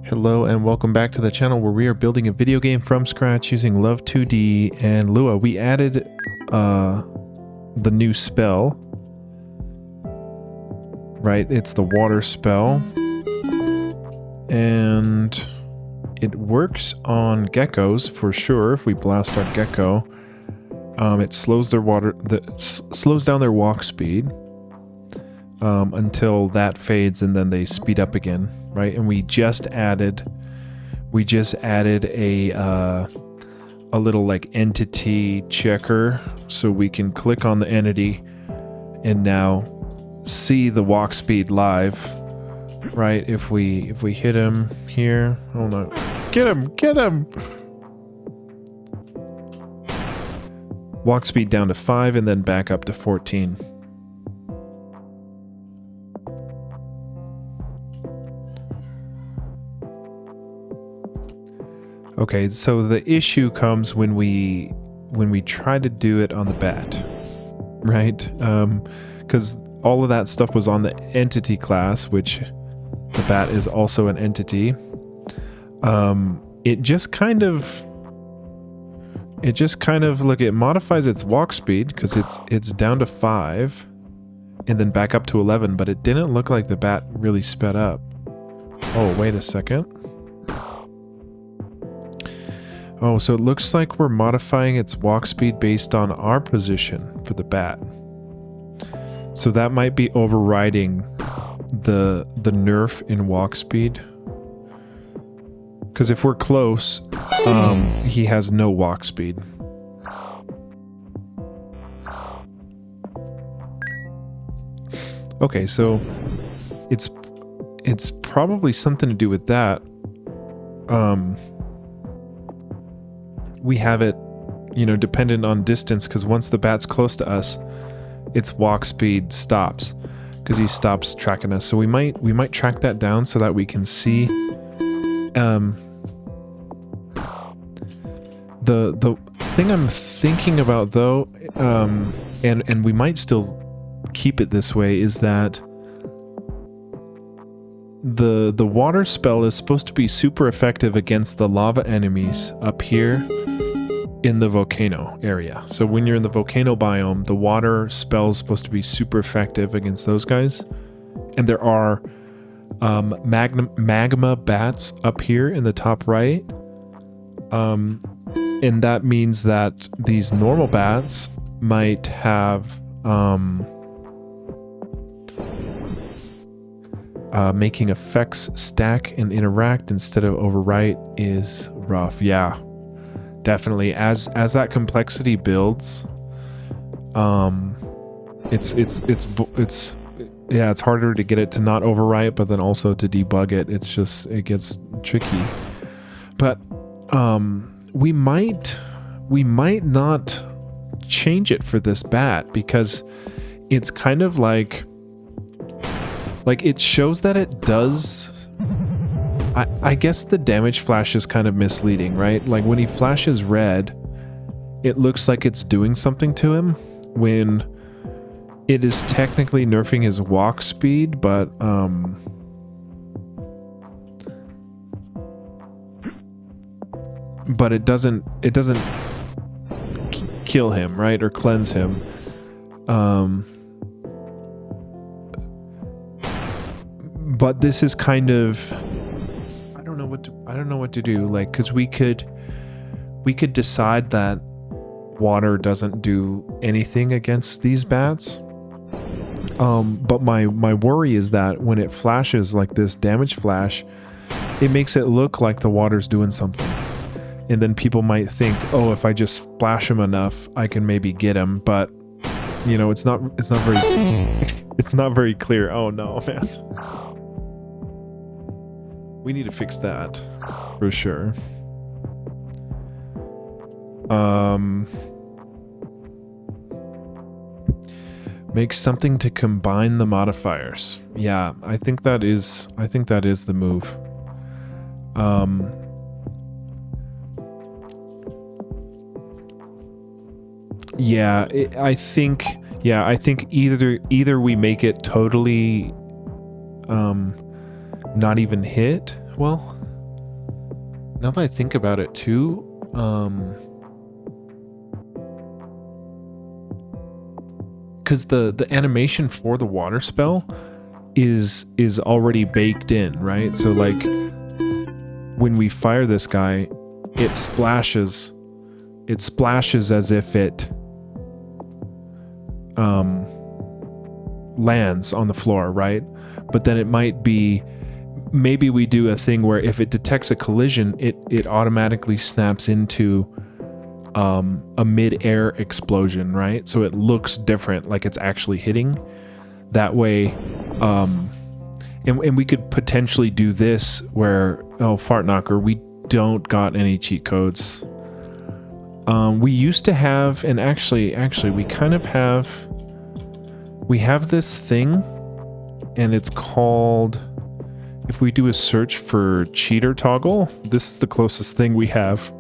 Hello and welcome back to the channel where we are building a video game from scratch using Love2d and Lua. We added the new spell, right? It's the water spell, and it works on geckos for sure. If we blast our gecko, it slows their slows down their walk speed until that fades, and then they speed up again, right? And we just added a little like entity checker, so we can click on the entity and now see the walk speed live, right? If we hit him here, oh no, get him! Walk speed down to 5 and then back up to 14. Okay, so the issue comes when we try to do it on the bat, right? Because all of that stuff was on the entity class, which the bat is also an entity. It just kind of look, it modifies its walk speed because it's down to 5 and then back up to 11, but it didn't look like the bat really sped up. Oh, wait a second. Oh, so it looks like we're modifying its walk speed based on our position for the bat. So that might be overriding the nerf in walk speed. Because if we're close, he has no walk speed. Okay, so it's probably something to do with that. We have it, dependent on distance, because once the bat's close to us, its walk speed stops because he stops tracking us. So we might track that down so that we can see. The thing I'm thinking about though, and we might still keep it this way, is that the water spell is supposed to be super effective against the lava enemies up here in the volcano area. So when you're in the volcano biome, the water spell is supposed to be super effective against those guys. And there are magma bats up here in the top right. And that means that these normal bats might have making effects stack and interact instead of overwrite is rough. Yeah, definitely. As that complexity builds, it's harder to get it to not overwrite, but then also to debug it. It gets tricky. But we might not change it for this bat, because it's kind of like it shows that it does. I guess the damage flash is kind of misleading, right? Like when he flashes red, it looks like it's doing something to him when it is technically nerfing his walk speed, but it doesn't kill him, right? Or cleanse him. But this is kind of, I don't know what to do, like, because we could decide that water doesn't do anything against these bats. But my worry is that when it flashes like this damage flash, it makes it look like the water's doing something. And then people might think, oh, if I just splash him enough, I can maybe get him. But it's not very it's not very clear. Oh no, man. We need to fix that for sure. Make something to combine the modifiers. Yeah, I think that is the move. I think either we make it totally not even hit. Well, now that I think about it too, because the animation for the water spell is already baked in, right? So like when we fire this guy, it splashes as if it lands on the floor, right? But then it might be, maybe we do a thing where if it detects a collision, it automatically snaps into a mid-air explosion, right? So it looks different, like it's actually hitting. That way, and we could potentially do this where, oh, fart knocker, we don't got any cheat codes. We used to have, and actually we kind of have, we have this thing, and it's called, if we do a search for cheater toggle, this is the closest thing we have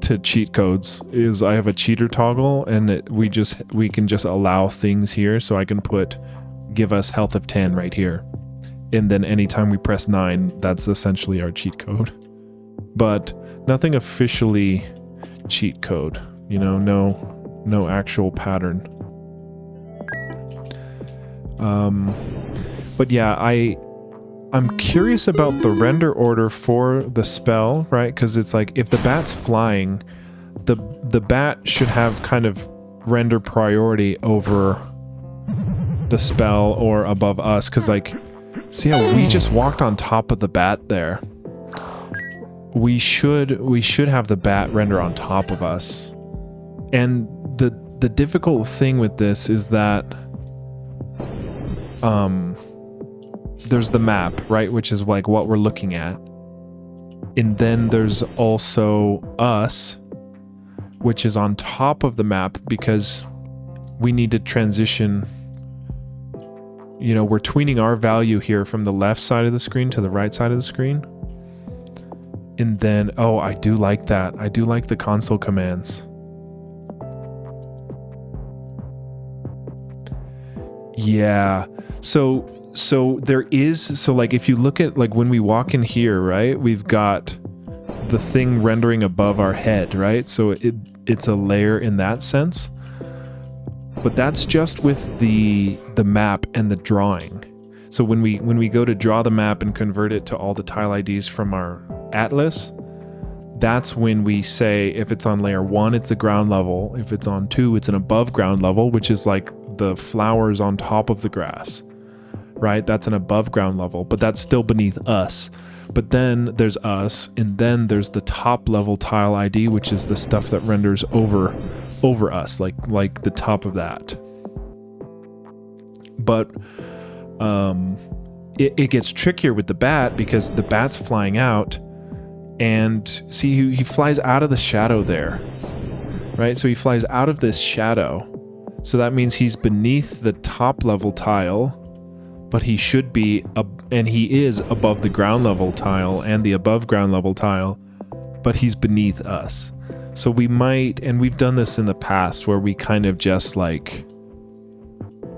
to cheat codes, is I have a cheater toggle, and we can just allow things here. So I can put give us health of 10 right here, and then anytime we press 9, that's essentially our cheat code. But nothing officially cheat code, you know, no actual pattern. But yeah, I'm curious about the render order for the spell, right? Because it's like, if the bat's flying, the bat should have kind of render priority over the spell or above us. Because like, see how we just walked on top of the bat there? We should have the bat render on top of us. And the difficult thing with this is that there's the map, right, which is like what we're looking at, and then there's also us, which is on top of the map, because we need to transition, you know, we're tweening our value here from the left side of the screen to the right side of the screen. And then, oh, I do like that. I do like the console commands. Yeah. So there is, so like if you look at, like when we walk in here, right, we've got the thing rendering above our head, right? So it's a layer in that sense. But that's just with the map and the drawing. So when we go to draw the map and convert it to all the tile IDs from our atlas, that's when we say if it's on layer 1, it's a ground level. If it's on 2, it's an above ground level, which is like the flowers on top of the grass, right? That's an above ground level, but that's still beneath us. But then there's us, and then there's the top level tile ID, which is the stuff that renders over us, like the top of that. But it gets trickier with the bat, because the bat's flying out, and see, he flies out of the shadow there, right? So he flies out of this shadow. So that means he's beneath the top level tile, but he should be, and he is above the ground level tile and the above ground level tile, but he's beneath us. So we might, and we've done this in the past, where we kind of just like,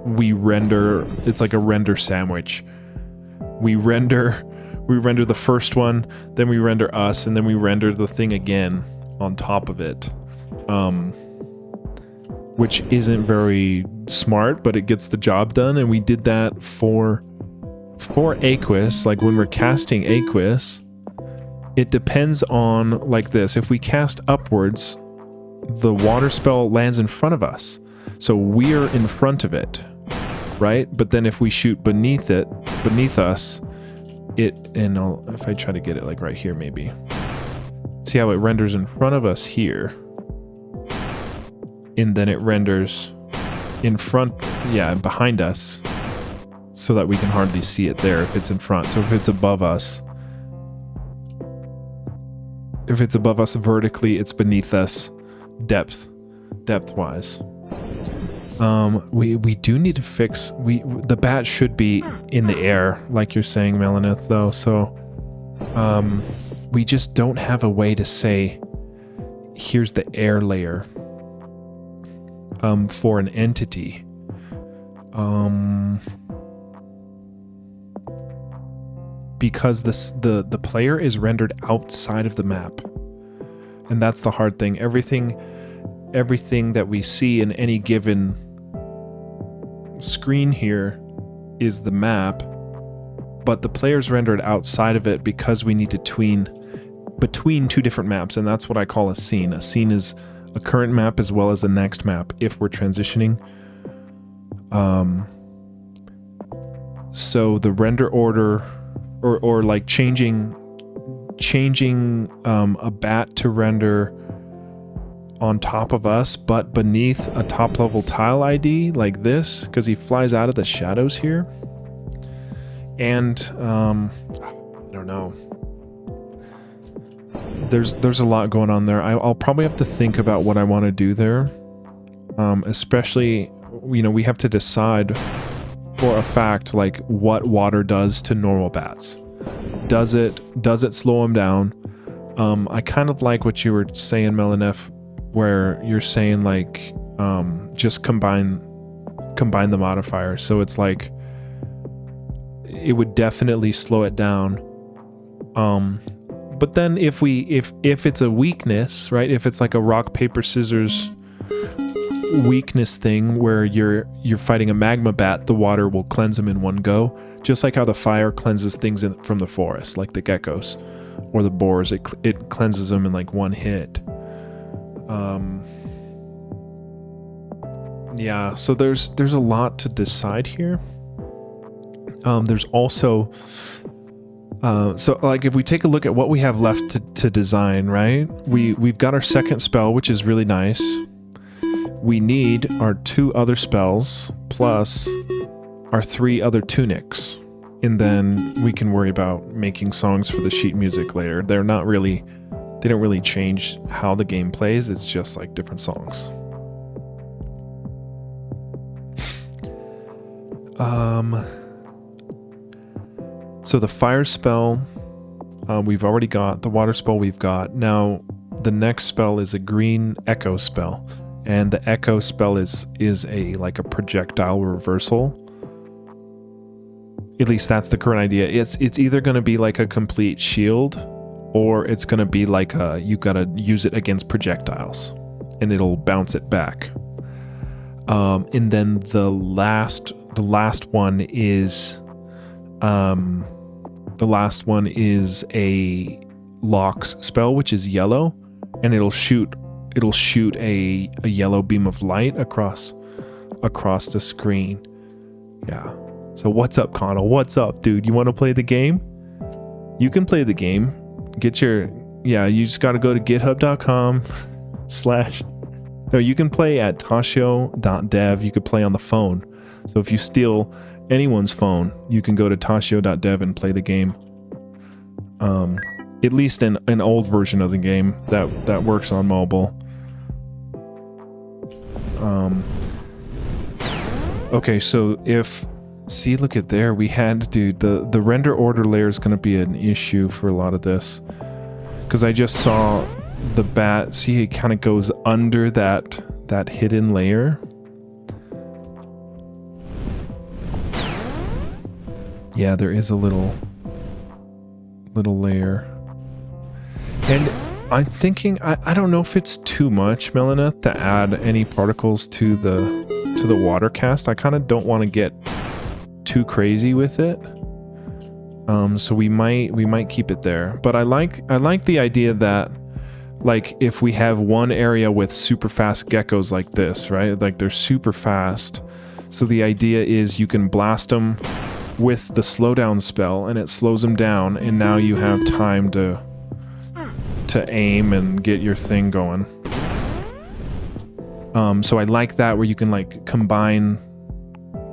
we render, it's like a render sandwich. We render the first one, then we render us, and then we render the thing again on top of it. Which isn't very smart, but it gets the job done. And we did that for Aquis. Like when we're casting Aquis, it depends on like this. If we cast upwards, the water spell lands in front of us. So we're in front of it, right? But then if we shoot beneath us, if I try to get it like right here, maybe. See how it renders in front of us here. And then it renders in front, behind us, so that we can hardly see it there if it's in front. So if it's above us vertically, it's beneath us depth-wise. We do need to fix, the bat should be in the air, like you're saying, Melanith, though. So we just don't have a way to say, here's the air layer. For an entity. because the player is rendered outside of the map. And that's the hard thing. Everything that we see in any given screen here is the map, but the player's rendered outside of it because we need to tween between two different maps, and that's what I call a scene. A scene is a current map as well as the next map if we're transitioning. So the render order or like changing a bat to render on top of us but beneath a top level tile ID like this, because he flies out of the shadows here. And I don't know, there's a lot going on there. I'll probably have to think about what I want to do there, especially, you know, we have to decide for a fact like what water does to normal bats. Does it slow them down? I kind of like what you were saying, Melanef, where you're saying like just combine the modifier, so it's like it would definitely slow it down. But then if it's a weakness, right? If it's like a rock paper scissors weakness thing where you're fighting a magma bat, the water will cleanse them in one go, just like how the fire cleanses things from the forest, like the geckos or the boars. It cleanses them in like one hit. Yeah, so there's a lot to decide here. There's also so like if we take a look at what we have left to design, right? We've got our second spell, which is really nice. We need our 2 other spells plus our 3 other tunics, and then we can worry about making songs for the sheet music later. They don't really change how the game plays. It's just like different songs. So the fire spell we've already got. The water spell we've got. Now the next spell is a green echo spell, and the echo spell is a like a projectile reversal. At least that's the current idea. It's either going to be like a complete shield, or it's going to be like you got to use it against projectiles and it'll bounce it back. And then the last one is a locks spell, which is yellow, and it'll shoot a yellow beam of light across the screen. Yeah. So what's up, Connell? What's up, dude? You want to play the game? You can play the game. You just got to go to github.com/ No, you can play at tashio.dev. You could play on the phone. So if you steal anyone's phone, you can go to tashio.dev and play the game. At least an old version of the game that works on mobile. Okay, so see, look at there. We had, dude, the render order layer is going to be an issue for a lot of this. Because I just saw the bat, see, it kind of goes under that hidden layer. Yeah, there is a little layer. And I'm thinking, I don't know if it's too much, Melina, to add any particles to the water cast. I kind of don't want to get too crazy with it. So we might keep it there. But I like the idea that, like, if we have one area with super fast geckos like this, right? Like, they're super fast. So the idea is you can blast them with the slowdown spell and it slows them down, and now you have time to aim and get your thing going. So I like that, where you can like combine,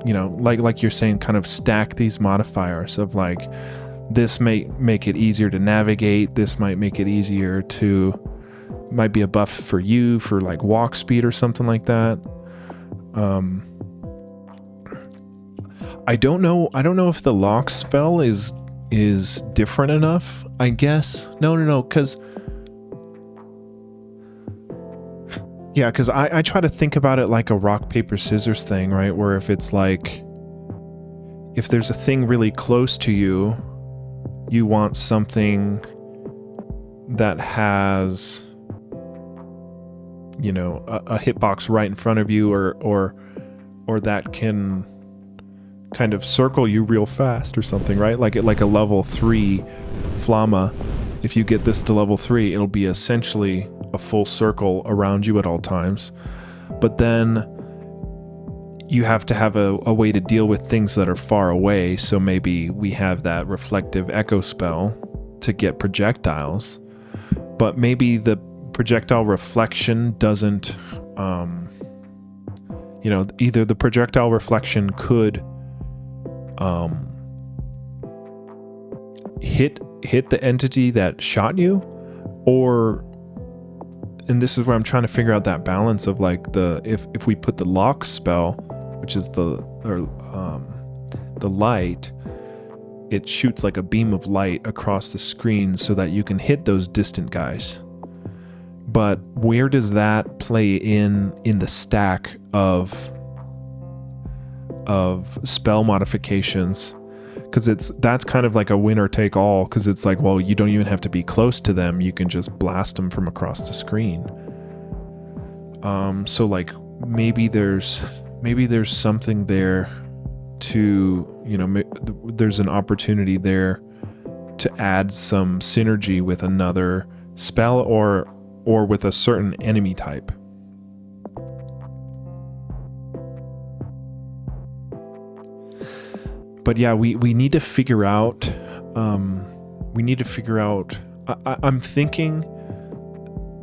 you know, like you're saying, kind of stack these modifiers of like, this may make it easier to navigate, this might make it easier to, might be a buff for you for like walk speed or something like that. I don't know if the lock spell is different enough, I guess. No, because I try to think about it like a rock, paper, scissors thing, right? Where if it's like, if there's a thing really close to you, you want something that has, you know, a hitbox right in front of you, or that can kind of circle you real fast or something, right? Like a level 3 Flama. If you get this to level 3, it'll be essentially a full circle around you at all times. But then you have to have a way to deal with things that are far away. So maybe we have that reflective echo spell to get projectiles, but maybe the projectile reflection doesn't, you know, either the projectile reflection could hit the entity that shot you, or, and this is where I'm trying to figure out that balance of like if we put the lock spell, which is the light, it shoots like a beam of light across the screen so that you can hit those distant guys. But where does that play in the stack of spell modifications? Because that's kind of like a winner take all, because it's like, well, you don't even have to be close to them, you can just blast them from across the screen. So like maybe there's something there to, you know, there's an opportunity there to add some synergy with another spell or with a certain enemy type. But yeah, we need to figure out, I'm thinking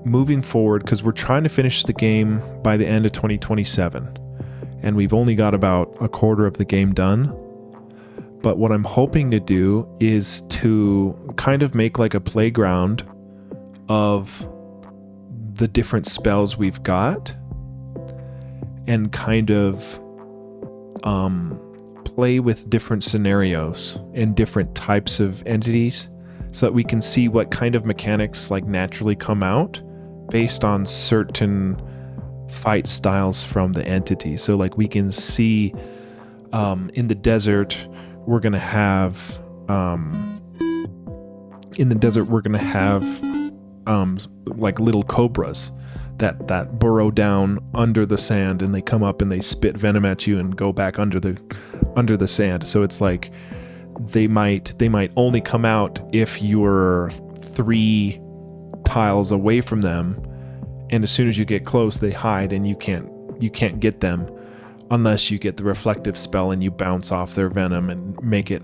moving forward, because we're trying to finish the game by the end of 2027, and we've only got about a quarter of the game done. But what I'm hoping to do is to kind of make like a playground of the different spells we've got, and kind of play with different scenarios and different types of entities, so that we can see what kind of mechanics like naturally come out based on certain fight styles from the entity. So like we can see in the desert we're gonna have like little cobras that burrow down under the sand, and they come up and they spit venom at you and go back under the sand. So it's like they might only come out if you're 3 tiles away from them, and as soon as you get close they hide, and you can't get them unless you get the reflective spell and you bounce off their venom and make it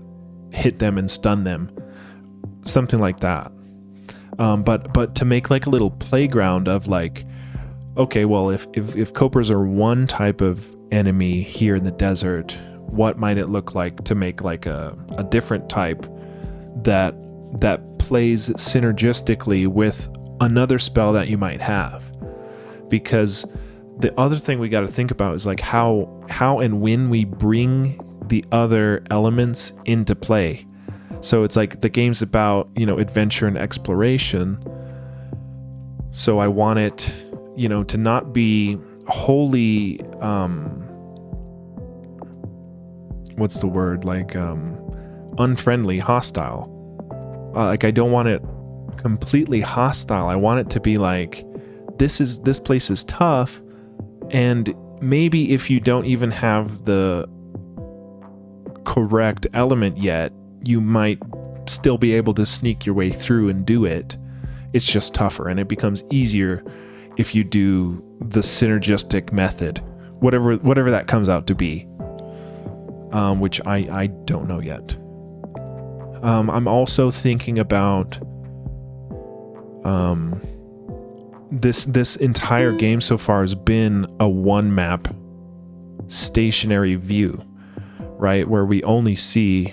hit them and stun them, something like that. But to make like a little playground of like, okay, well, if cobras are one type of enemy here in the desert, what might it look like to make like a different type that plays synergistically with another spell that you might have? Because the other thing we got to think about is like how and when we bring the other elements into play. So it's like the game's about, you know, adventure and exploration. So I want it, you know, to not be wholly, what's the word? Like, unfriendly, hostile. Like I don't want it completely hostile. I want it to be like, this place is tough, and maybe if you don't even have the correct element yet, you might still be able to sneak your way through and do it. It's just tougher, and it becomes easier if you do the synergistic method, whatever that comes out to be, which I don't know yet. I'm also thinking about this entire game so far has been a one map stationary view, right, where we only see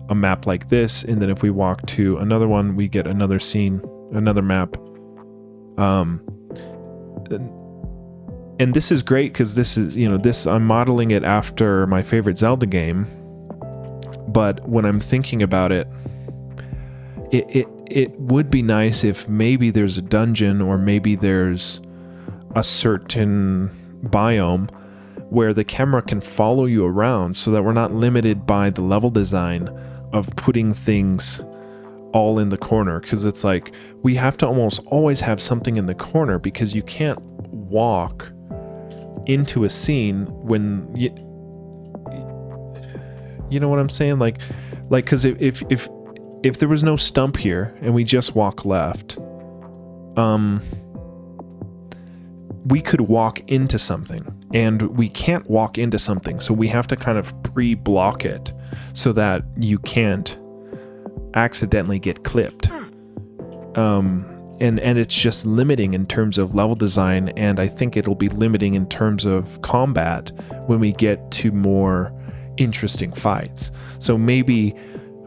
a map like this, and then if we walk to another one we get another scene, another map. And this is great because this is, you know, this, I'm modeling it after my favorite Zelda game, but when I'm thinking about it, it would be nice if maybe there's a dungeon, or maybe there's a certain biome where the camera can follow you around, so that we're not limited by the level design of putting things all in the corner, because it's like we have to almost always have something in the corner, because you can't walk into a scene when you know what I'm saying, like because if there was no stump here and we just walk left, we could walk into something, and we can't walk into something, so we have to kind of pre-block it so that you can't accidentally get clipped. And it's just limiting in terms of level design, and I think it'll be limiting in terms of combat when we get to more interesting fights. So maybe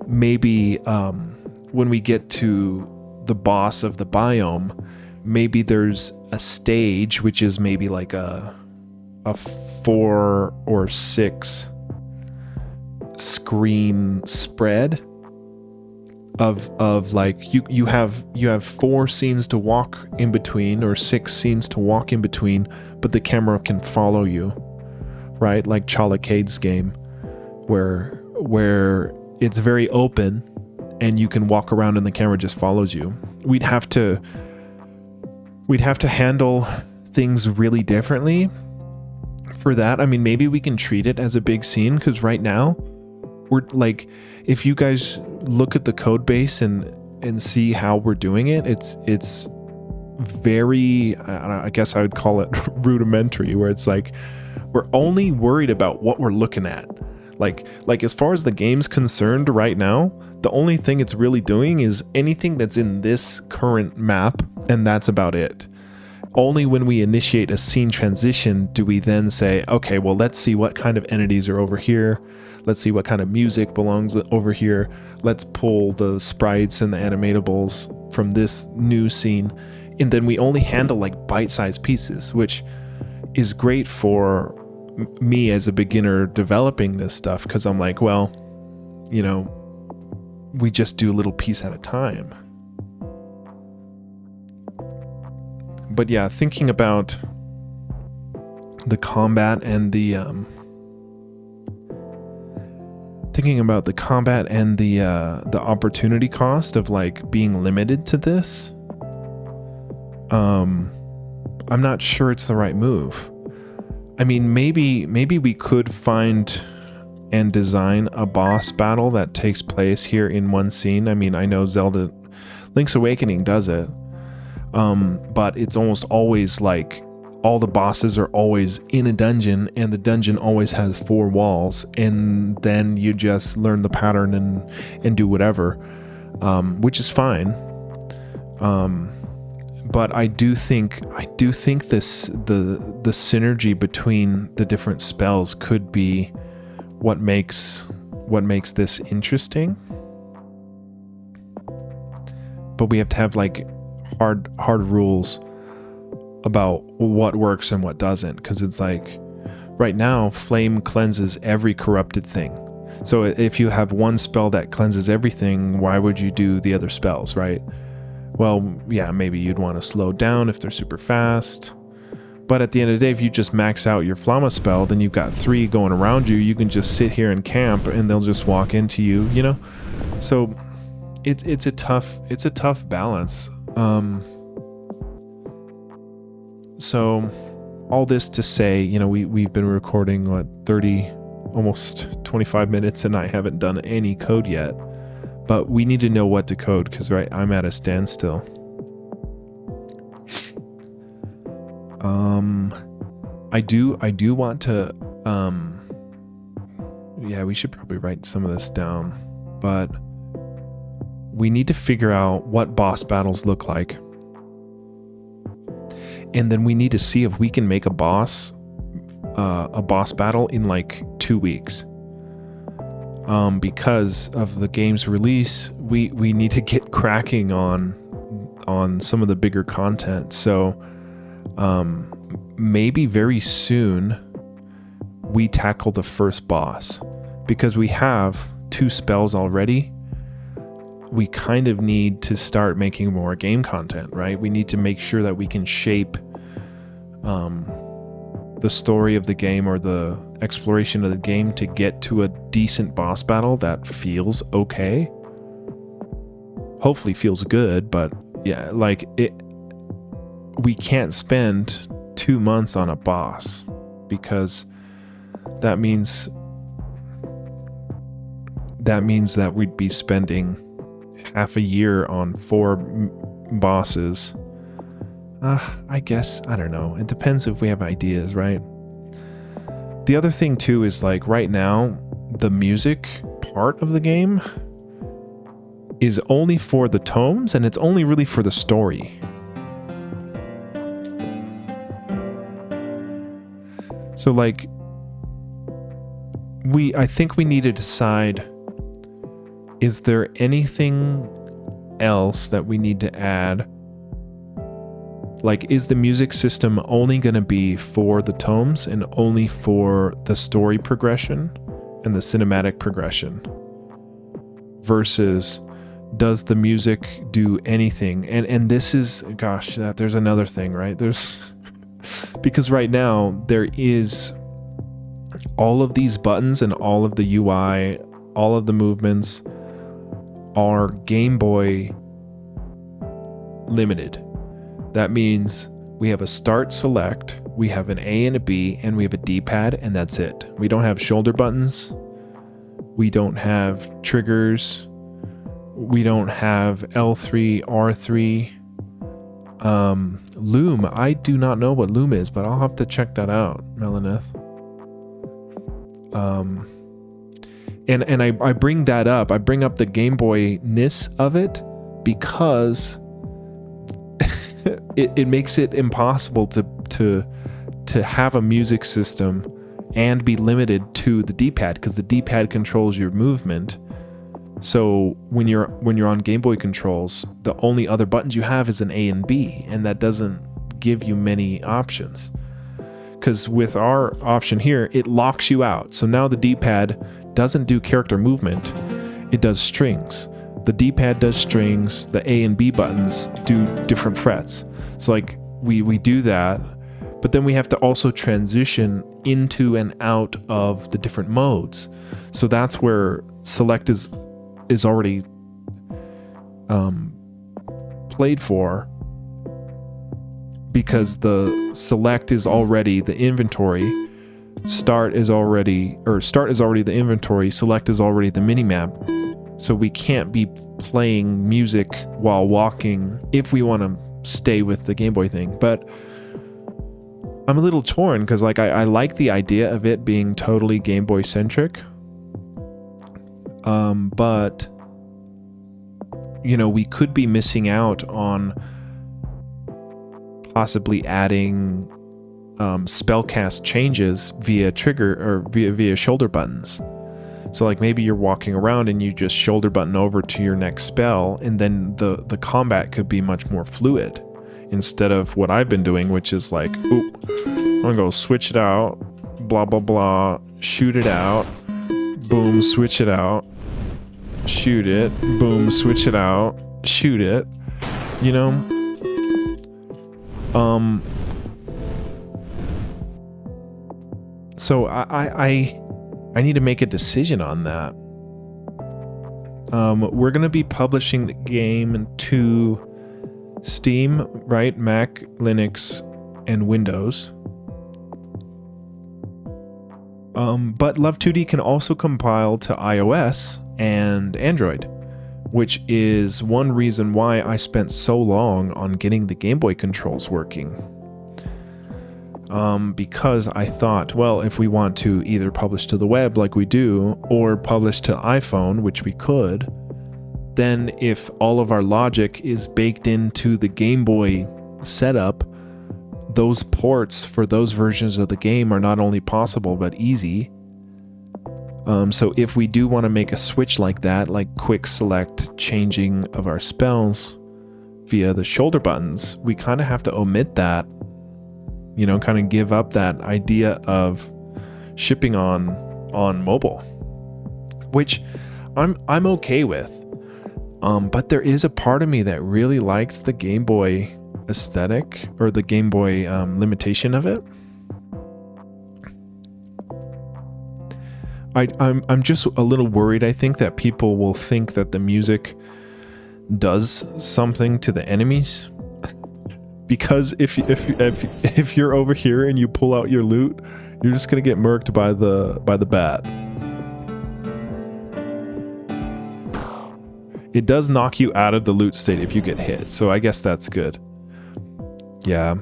when we get to the boss of the biome, maybe there's a stage which is maybe like a 4 or 6 screen spread of like you have 4 scenes to walk in between, or 6 scenes to walk in between, but the camera can follow you, right? Like Chalacade's game, where it's very open and you can walk around and the camera just follows you. We'd have to handle things really differently for that. I mean, maybe we can treat it as a big scene, because right now we're like, if you guys look at the code base and see how we're doing it, it's very, I guess I would call it rudimentary, where it's like we're only worried about what we're looking at. Like as far as the game's concerned right now, the only thing it's really doing is anything that's in this current map, and that's about it. Only when we initiate a scene transition do we then say, okay, well, let's see what kind of entities are over here. Let's see what kind of music belongs over here. Let's pull the sprites and the animatables from this new scene. And then we only handle like bite-sized pieces, which is great for me as a beginner developing this stuff, because I'm like, well, you know, we just do a little piece at a time. But yeah, thinking about the combat and the opportunity cost of like being limited to this, I'm not sure it's the right move. I mean, maybe we could find and design a boss battle that takes place here in one scene. I mean, I know Zelda Link's Awakening does it, but it's almost always like all the bosses are always in a dungeon, and the dungeon always has 4 walls, and then you just learn the pattern and do whatever, which is fine. But I do think this the synergy between the different spells could be what makes this interesting. But we have to have like hard rules about what works and what doesn't, because it's like right now flame cleanses every corrupted thing. So if you have one spell that cleanses everything, why would you do the other spells, right? Well, yeah, maybe you'd want to slow down if they're super fast. But at the end of the day, if you just max out your Flamma spell, then you've got 3 going around you. You can just sit here and camp, and they'll just walk into you, you know? So it's a tough balance. So all this to say, you know, we've been recording, what, 30, almost 25 minutes, and I haven't done any code yet. But we need to know what to code, because right, I'm at a standstill. I do want to, yeah, we should probably write some of this down, but we need to figure out what boss battles look like. And then we need to see if we can make a boss battle in like 2 weeks. Because of the game's release, we need to get cracking on some of the bigger content. So maybe very soon we tackle the first boss, because we have 2 spells already. We kind of need to start making more game content, right? We need to make sure that we can shape the story of the game, or the exploration of the game, to get to a decent boss battle that feels okay. hopefully feels good, but yeah, like we can't spend 2 months on a boss, because that means that we'd be spending half a year on 4 bosses. I guess, I don't know. It depends if we have ideas, right? The other thing too is, like, right now, the music part of the game is only for the tomes, and it's only really for the story. So, like, I think we need to decide, is there anything else that we need to add? Like, is the music system only going to be for the tomes and only for the story progression and the cinematic progression? Versus, does the music do anything? And this is, gosh, there's another thing, right? There's because right now there is all of these buttons and all of the UI, all of the movements are Game Boy limited. That means we have a start select, we have an A and a B, and we have a D-pad, and that's it. We don't have shoulder buttons. We don't have triggers. We don't have L3, R3. Loom. I do not know what Loom is, but I'll have to check that out, Melaneth. And I bring that up. I bring up the Game Boy-ness of it because it makes it impossible to have a music system and be limited to the D-pad, because the D-pad controls your movement. So when you're on Game Boy controls, the only other buttons you have is an A and B, and that doesn't give you many options. Because with our option here, it locks you out. So now the D-pad doesn't do character movement, it does strings. The D-pad does strings, the A and B buttons do different frets. So like we do that, but then we have to also transition into and out of the different modes. So that's where select is already played for, because the select is already the inventory, start is already the inventory, select is already the minimap. So we can't be playing music while walking if we want to stay with the Game Boy thing. But I'm a little torn, because like I like the idea of it being totally Game Boy centric. But you know, we could be missing out on possibly adding spellcast changes via trigger or via shoulder buttons. So like maybe you're walking around and you just shoulder button over to your next spell, and then the combat could be much more fluid, instead of what I've been doing, which is like, ooh, I'm gonna go switch it out, blah blah blah, shoot it out, boom, switch it out, shoot it, boom, switch it out, shoot it, you know? So I need to make a decision on that. We're gonna be publishing the game to Steam, right? Mac, Linux, and Windows. But Love2d can also compile to iOS and Android, which is one reason why I spent so long on getting the Game Boy controls working. Because I thought, well, if we want to either publish to the web like we do, or publish to iPhone, which we could, then if all of our logic is baked into the Game Boy setup, those ports for those versions of the game are not only possible, but easy. So if we do want to make a switch like that, like quick select changing of our spells via the shoulder buttons, we kind of have to omit that, you know, kind of give up that idea of shipping on mobile, which I'm okay with. But there is a part of me that really likes the Game Boy aesthetic, or the Game Boy limitation of it. I'm just a little worried. I think that people will think that the music does something to the enemies. Because if you're over here and you pull out your loot, you're just gonna get murked by the bat. It does knock you out of the loot state if you get hit, so I guess that's good. Yeah.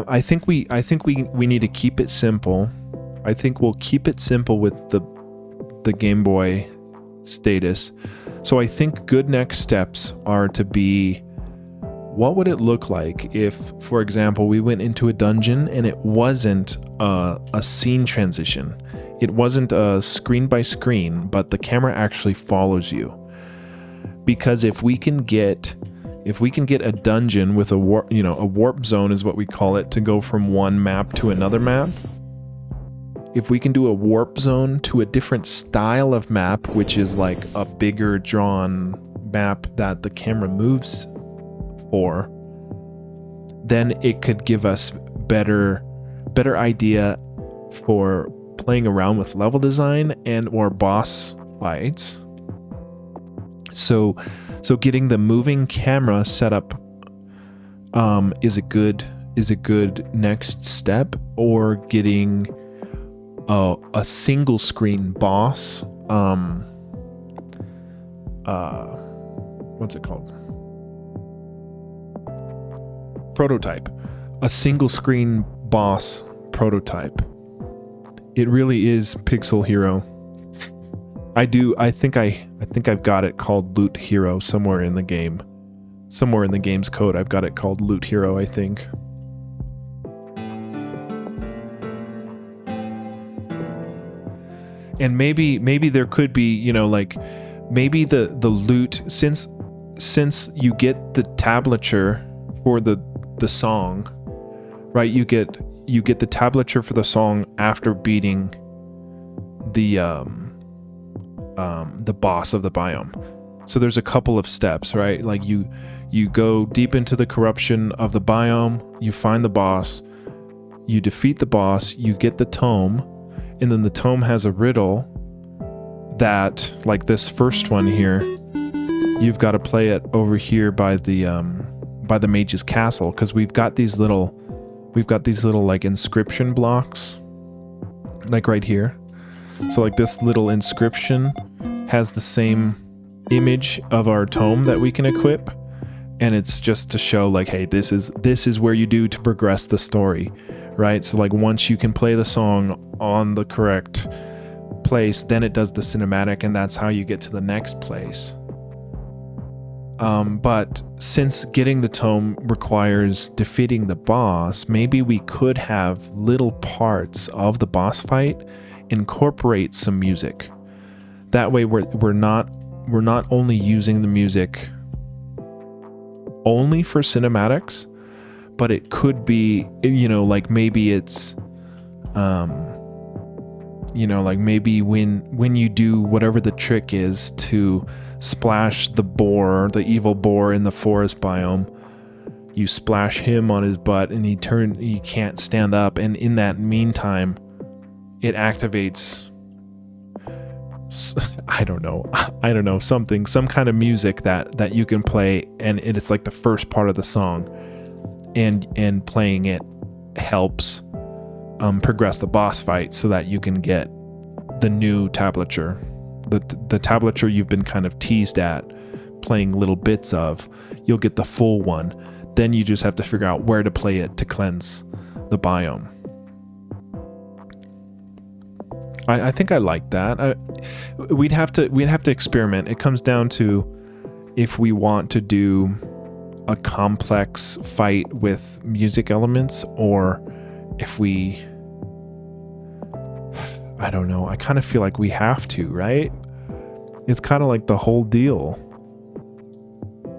I think we need to keep it simple. I think we'll keep it simple with the Game Boy status. So I think good next steps are to be, what would it look like if, for example, we went into a dungeon and it wasn't a scene transition. It wasn't a screen by screen, but the camera actually follows you. Because if we can get a dungeon with a warp zone is what we call it, to go from one map to another map. If we can do a warp zone to a different style of map, which is like a bigger drawn map that the camera moves for, then it could give us better idea for playing around with level design and or boss fights. So getting the moving camera set up is a good next step, or getting a single screen boss, what's it called? Prototype. A single screen boss prototype. It really is Pixel Hero. I think I've got it called Loot Hero somewhere in the game. Somewhere in the game's code I've got it called Loot Hero, I think. And maybe there could be, like maybe the loot, since you get the tablature for the song, right? You get the tablature for the song after beating the boss of the biome. So there's a couple of steps, right? Like you go deep into the corruption of the biome, you find the boss, you defeat the boss, you get the tome, and then the tome has a riddle that, like this first one here, you've got to play it over here by the mage's castle, because we've got these little like inscription blocks, like right here. So like this little inscription has the same image of our tome that we can equip, and it's just to show like, hey, this is where you do to progress the story, right? So like once you can play the song on the correct place, then it does the cinematic, and that's how you get to the next place. But since getting the tome requires defeating the boss, maybe we could have little parts of the boss fight incorporate some music. That way we're not only using the music only for cinematics, but it could be, like maybe it's like maybe when you do whatever the trick is to splash the evil boar in the forest biome, you splash him on his butt and he can't stand up, and in that meantime it activates I don't know, some kind of music that you can play, and it's like the first part of the song, and playing it helps progress the boss fight so that you can get the new tablature, the tablature you've been kind of teased at playing little bits of. You'll get the full one, then you just have to figure out where to play it to cleanse the biome. I think I like that. We'd have to experiment. It comes down to if we want to do a complex fight with music elements, or if we, I don't know. I kind of feel like we have to, right? It's kind of like the whole deal.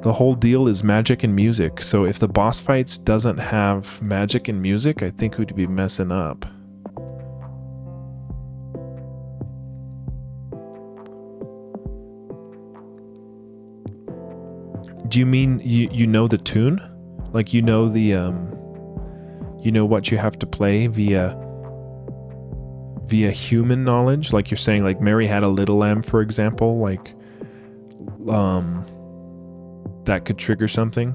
The whole deal is magic and music. So if the boss fights doesn't have magic and music, I think we'd be messing up. Do you mean you know the tune? Like you know the what you have to play via human knowledge? Like you're saying, like Mary Had a Little Lamb, for example, like that could trigger something.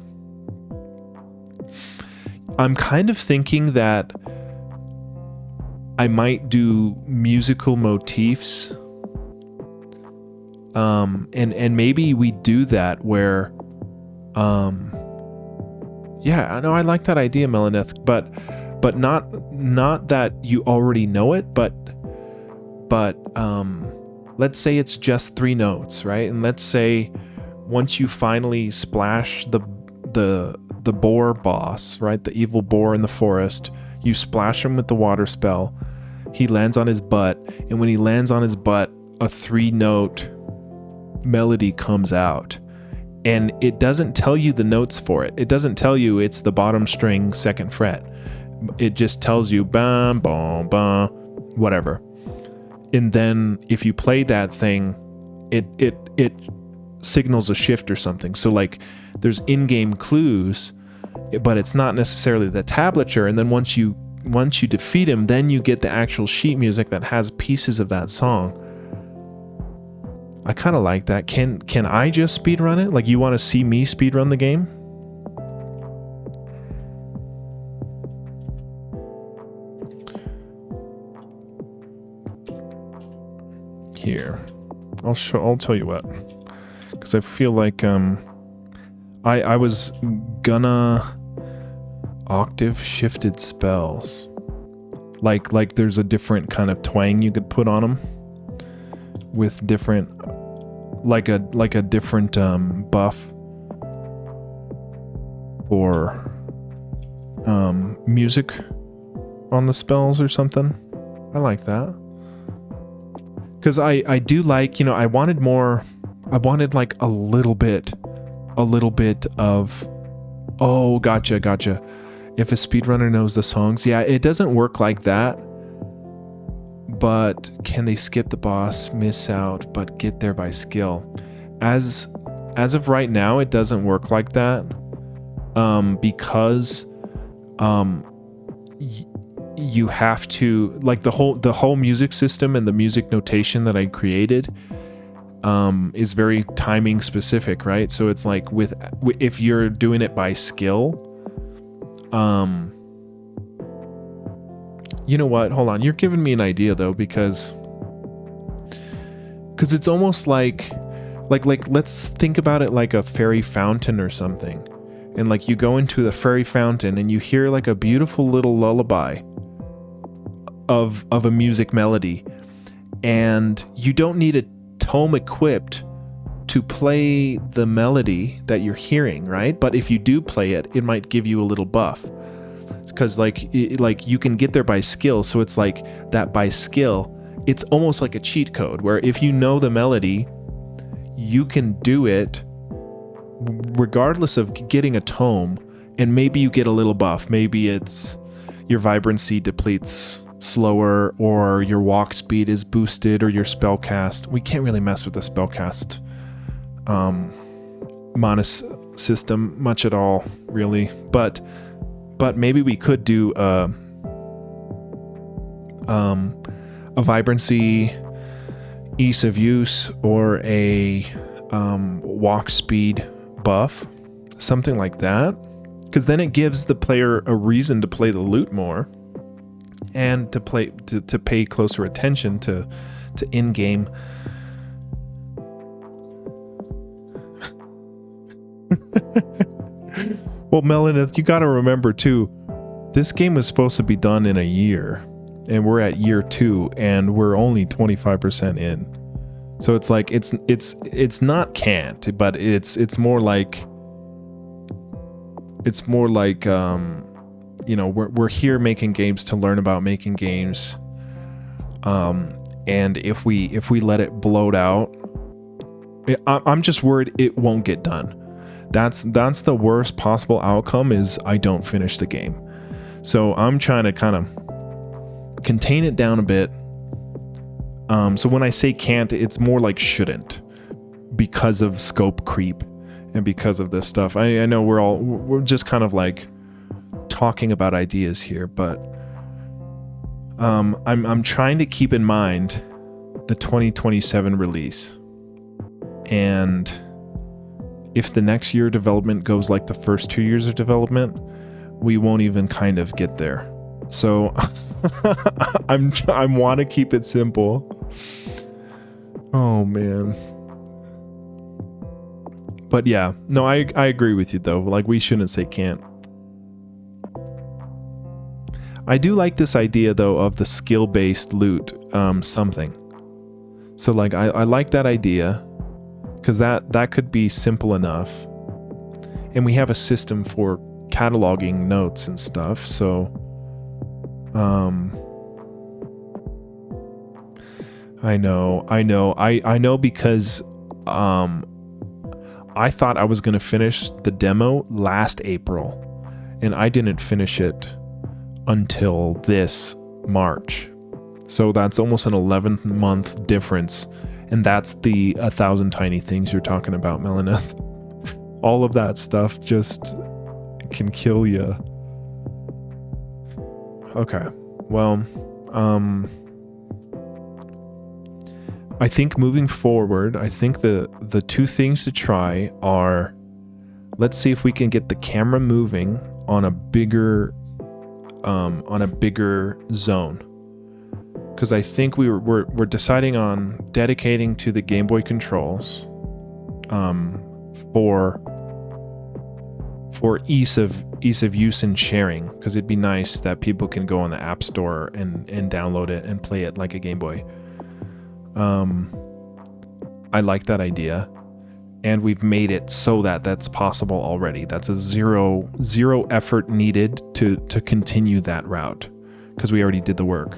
I'm kind of thinking that I might do musical motifs. And maybe we do that where, yeah, I know I like that idea, Melaneth, but not that you already know it, but let's say it's just 3 notes, right? And let's say once you finally splash the boar boss, right? The evil boar in the forest, you splash him with the water spell. He lands on his butt, and when he lands on his butt, a 3-note melody comes out. And it doesn't tell you the notes for it. It doesn't tell you it's the bottom string 2nd fret. It just tells you bam, bam, bam, whatever. And then if you play that thing, it signals a shift or something. So like there's in-game clues, but it's not necessarily the tablature. And then once you defeat him, then you get the actual sheet music that has pieces of that song. I kind of like that. Can I just speedrun it? Like, you want to see me speedrun the game? Here, I'll tell you what, because I feel like I was gonna octave shifted spells, like there's a different kind of twang you could put on them with different, like a different buff or music on the spells or something. I like that. Because I do like, I wanted like a little bit of, oh, gotcha. If a speedrunner knows the songs, yeah, it doesn't work like that. But can they skip the boss, miss out, but get there by skill? As of right now, it doesn't work like that. Because you have to, like, the whole music system and the music notation that I created is very timing specific, right? So it's like if you're doing it by skill, you know what? Hold on. You're giving me an idea though, because it's almost like let's think about it like a fairy fountain or something. And like you go into the fairy fountain and you hear like a beautiful little lullaby of a music melody, and you don't need a tome equipped to play the melody that you're hearing, right? But if you do play it, it might give you a little buff, because like you can get there by skill. So it's like that by skill, it's almost like a cheat code where if you know the melody, you can do it regardless of getting a tome, and maybe you get a little buff. Maybe it's your vibrancy depletes slower, or your walk speed is boosted, or your spellcast. We can't really mess with the spellcast Manus system much at all, really. But maybe we could do a vibrancy, ease of use, or a walk speed buff, something like that, because then it gives the player a reason to play the lute more and to pay closer attention to in-game. Well, Melanith, you got to remember too, this game was supposed to be done in a year, and we're at year 2, and we're only 25% in. So it's like it's not can't, but it's more like we're here making games to learn about making games, and if we let it bloat out, I'm just worried it won't get done. That's the worst possible outcome, is I don't finish the game. So I'm trying to kind of contain it down a bit. So when I say can't, it's more like shouldn't, because of scope creep and because of this stuff. I know we're just kind of like talking about ideas here, but I'm trying to keep in mind the 2027 release, and if the next year development goes like the first 2 years of development, we won't even kind of get there. So I want to keep it simple. Oh man. But yeah, no, I agree with you though. Like, we shouldn't say can't. I do like this idea though of the skill-based loot something. So like I like that idea, because that could be simple enough. And we have a system for cataloging notes and stuff. So I know because I thought I was going to finish the demo last April, and I didn't finish it until this March. So that's almost an 11-month difference, and that's the 1,000 tiny things you're talking about, Melaneth. All of that stuff just can kill you. Okay, well, I think moving forward, I think the two things to try are, let's see if we can get the camera moving on a bigger zone. Because I think we're deciding on dedicating to the Game Boy controls for ease of use and sharing. Because it'd be nice that people can go on the App Store and download it and play it like a Game Boy. I like that idea, and we've made it so that that's possible already. That's a zero effort needed to continue that route, because we already did the work.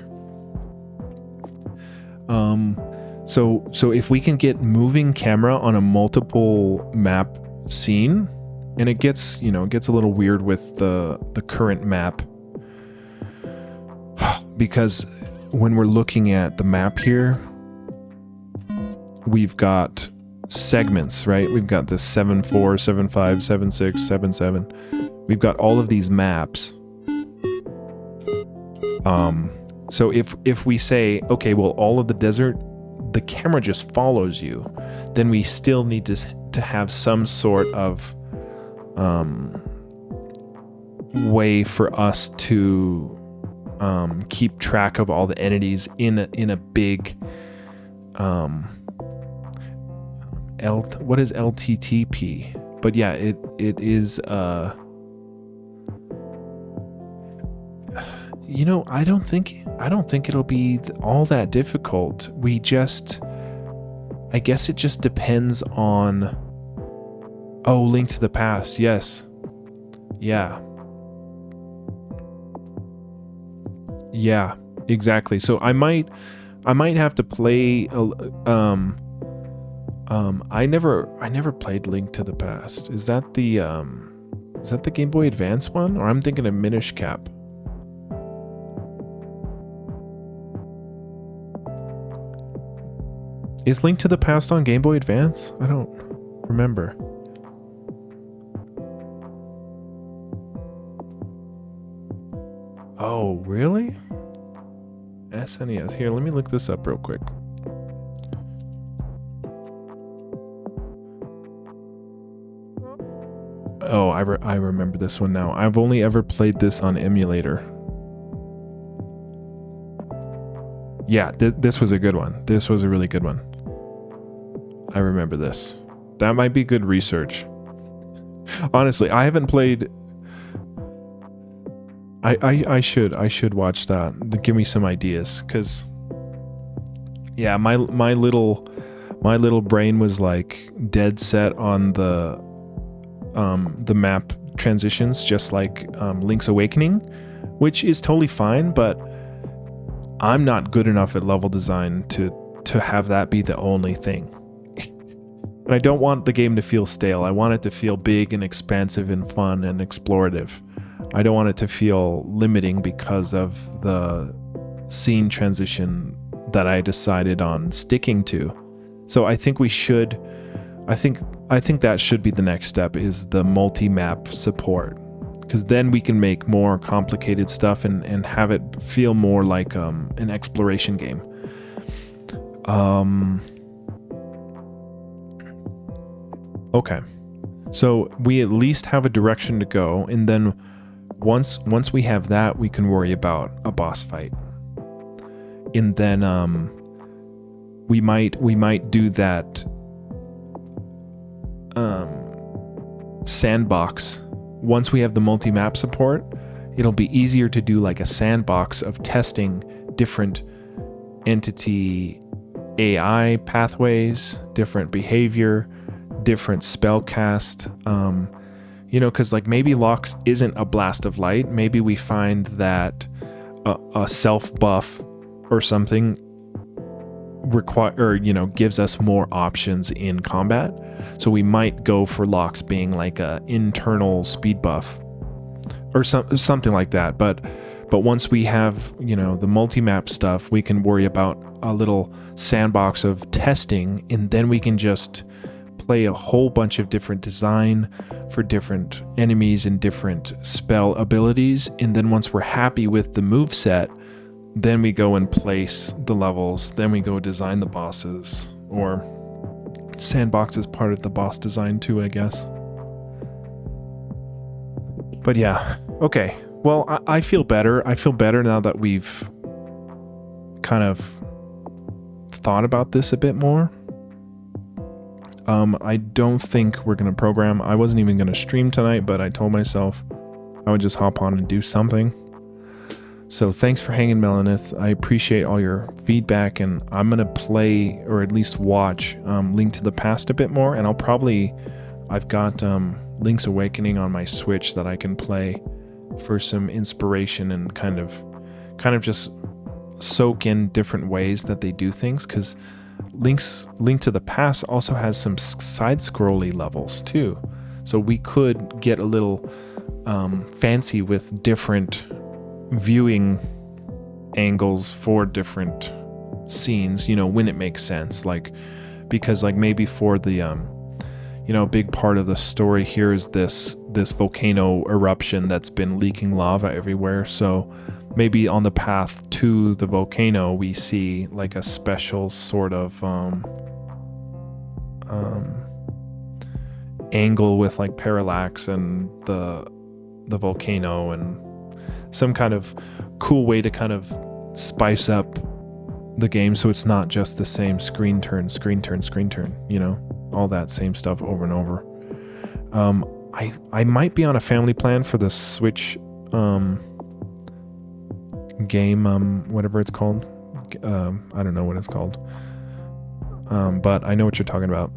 So if we can get moving camera on a multiple map scene, and it gets a little weird with the current map, because when we're looking at the map here, we've got segments, right? We've got this 7.4, 7.5, 7.6, 7.7. We've got all of these maps. So if we say, okay, well, all of the desert, the camera just follows you, then we still need to have some sort of way for us to keep track of all the entities in a big what is LTTP? But yeah, it is I don't think it'll be all that difficult. I guess it just depends on Link to the Past. Yes. Yeah, exactly. So I might have to play I never played Link to the Past. Is that the Game Boy Advance one? Or I'm thinking of Minish Cap. Is Link to the Past on Game Boy Advance? I don't remember. Oh, really? SNES. Here, let me look this up real quick. Oh, I remember this one now. I've only ever played this on emulator. Yeah, this was a good one. This was a really good one. I remember this. That might be good research. Honestly, I haven't played... I should watch that. Give me some ideas, because yeah, my little brain was like dead set on the map transitions, just like Link's Awakening, which is totally fine, but I'm not good enough at level design to have that be the only thing. And I don't want the game to feel stale. I want it to feel big and expansive and fun and explorative. I don't want it to feel limiting because of the scene transition that I decided on sticking to. So I think we should... I think that should be the next step, is the multi-map support, because then we can make more complicated stuff and have it feel more like an exploration game. Okay, So we at least have a direction to go, and then once we have that, we can worry about a boss fight. And then we might do that sandbox. Once we have the multi-map support, it'll be easier to do like a sandbox of testing different entity AI pathways, different behavior, different spell cast. Because like maybe Lox isn't a blast of light. Maybe we find that a self buff or something gives us more options in combat. So we might go for Lox being like a internal speed buff or something like that. But once we have, the multi-map stuff, we can worry about a little sandbox of testing, and then we can just play a whole bunch of different design for different enemies and different spell abilities. And then once we're happy with the move set, then we go and place the levels, then we go design the bosses, or sandbox is part of the boss design too, I guess. But yeah, okay. Well, I feel better. I feel better now that we've kind of thought about this a bit more. I don't think we're going to program. I wasn't even going to stream tonight, but I told myself I would just hop on and do something. So thanks for hanging, Melanith. I appreciate all your feedback, and I'm going to play, or at least watch, Link to the Past a bit more, and I've got Link's Awakening on my Switch that I can play for some inspiration and kind of just soak in different ways that they do things, because Link to the Past also has some side-scrolly levels too. So we could get a little fancy with different viewing angles for different scenes, when it makes sense. Like, because like maybe for the a big part of the story here is this volcano eruption that's been leaking lava everywhere. So maybe on the path to the volcano, we see like a special sort of angle with like parallax and the volcano, and some kind of cool way to kind of spice up the game so it's not just the same screen turn, all that same stuff over and over. I might be on a family plan for the Switch game, whatever it's called. I don't know what it's called. But I know what you're talking about.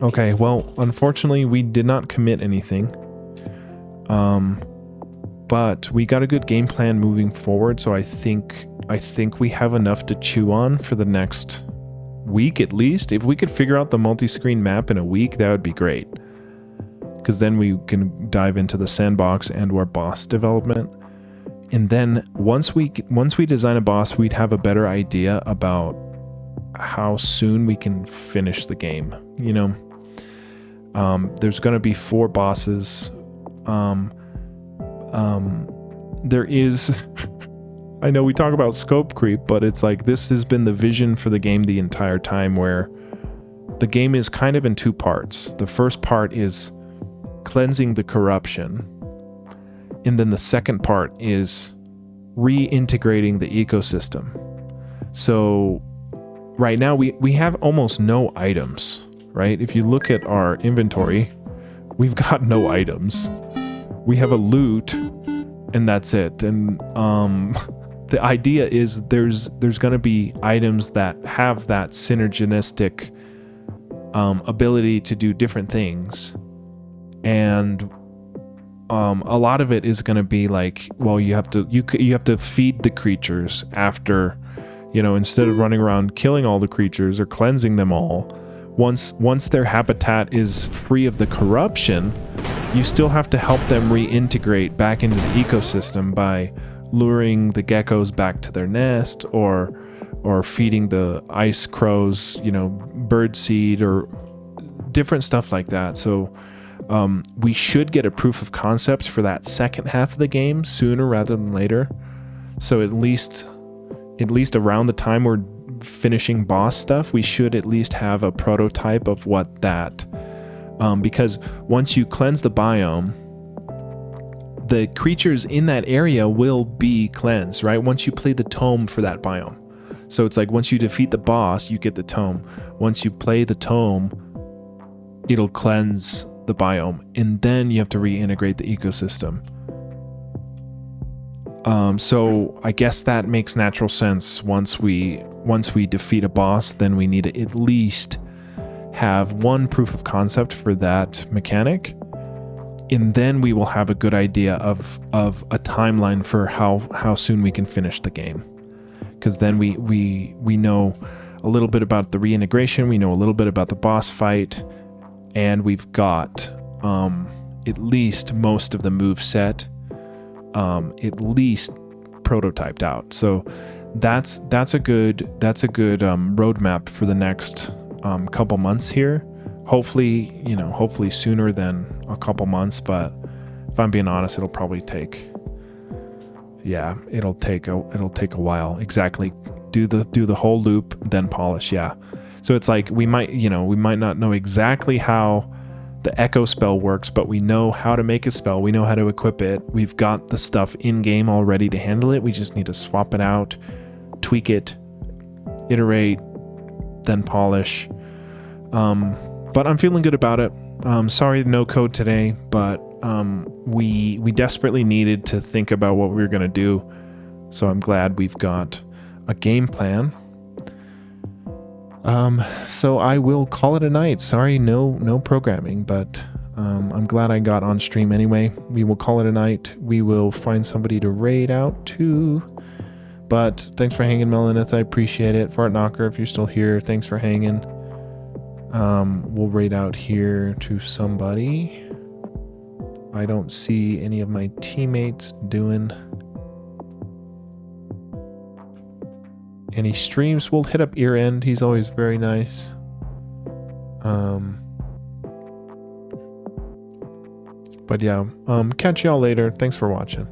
Okay, well, unfortunately, we did not commit anything. But we got a good game plan moving forward, so I think we have enough to chew on for the next week at least. If we could figure out the multi-screen map in a week, that would be great, because then we can dive into the sandbox and our boss development. And then once we design a boss, we'd have a better idea about how soon we can finish the game. There's going to be 4 bosses. There is I know we talk about scope creep, but it's like this has been the vision for the game the entire time, where the game is kind of in 2 parts. The first part is cleansing the corruption, and then the second part is reintegrating the ecosystem. So right now we have almost no items, right? If you look at our inventory, we've got no items. We have a loot, and that's it. And the idea is there's going to be items that have that synergistic ability to do different things, and a lot of it is going to be like, well, you have to feed the creatures after, instead of running around killing all the creatures or cleansing them all. Once their habitat is free of the corruption, you still have to help them reintegrate back into the ecosystem by luring the geckos back to their nest, or feeding the ice crows, bird seed or different stuff like that. So we should get a proof of concept for that second half of the game sooner rather than later. So at least around the time we're finishing boss stuff, we should at least have a prototype of what that because once you cleanse the biome, the creatures in that area will be cleansed, right? Once you play the tome for that biome. So it's like once you defeat the boss, you get the tome. Once you play the tome, it'll cleanse the biome, and then you have to reintegrate the ecosystem. So I guess that makes natural sense. Once we defeat a boss, then we need to at least have one proof of concept for that mechanic, and then we will have a good idea of a timeline for how soon we can finish the game. Because then we know a little bit about the reintegration, we know a little bit about the boss fight, and we've got at least most of the move set at least prototyped out. So that's a good roadmap for the next couple months here. Hopefully sooner than a couple months, but if I'm being honest, it'll probably take it'll take a while. Exactly. Do the whole loop, then polish. Yeah. So it's like we might not know exactly how the echo spell works, but we know how to make a spell. We know how to equip it. We've got the stuff in game all ready to handle it. We just need to swap it out, tweak it, iterate, then polish. But I'm feeling good about it. Sorry, no code today, but we desperately needed to think about what we were going to do. So I'm glad we've got a game plan. So I will call it a night. Sorry, no programming, but I'm glad I got on stream anyway. We will call it a night. We will find somebody to raid out to. But thanks for hanging, Melanith. I appreciate it. Fart Knocker, if you're still here, thanks for hanging. We'll raid out here to somebody. I don't see any of my teammates doing any streams. We'll hit up Ear End. He's always very nice. But yeah, catch y'all later. Thanks for watching.